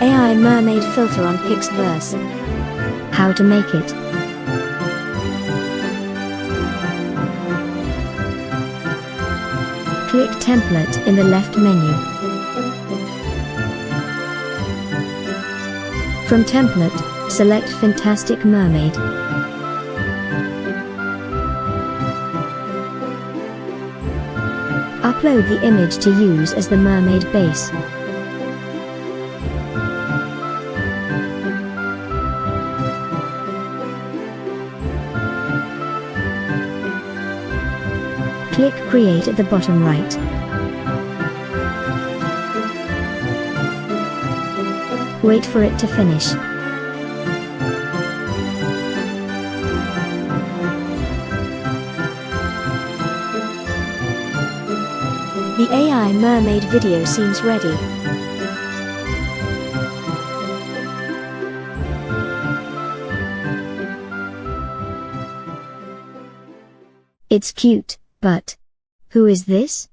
AI Mermaid filter on PixVerse. How to make it. Click Template in the left menu. From Template, select Fin-tastic Mermaid. Upload the image to use as the mermaid base. Click Create at the bottom right. Wait for it to finish. The AI Mermaid video seems ready. It's cute, but who is this?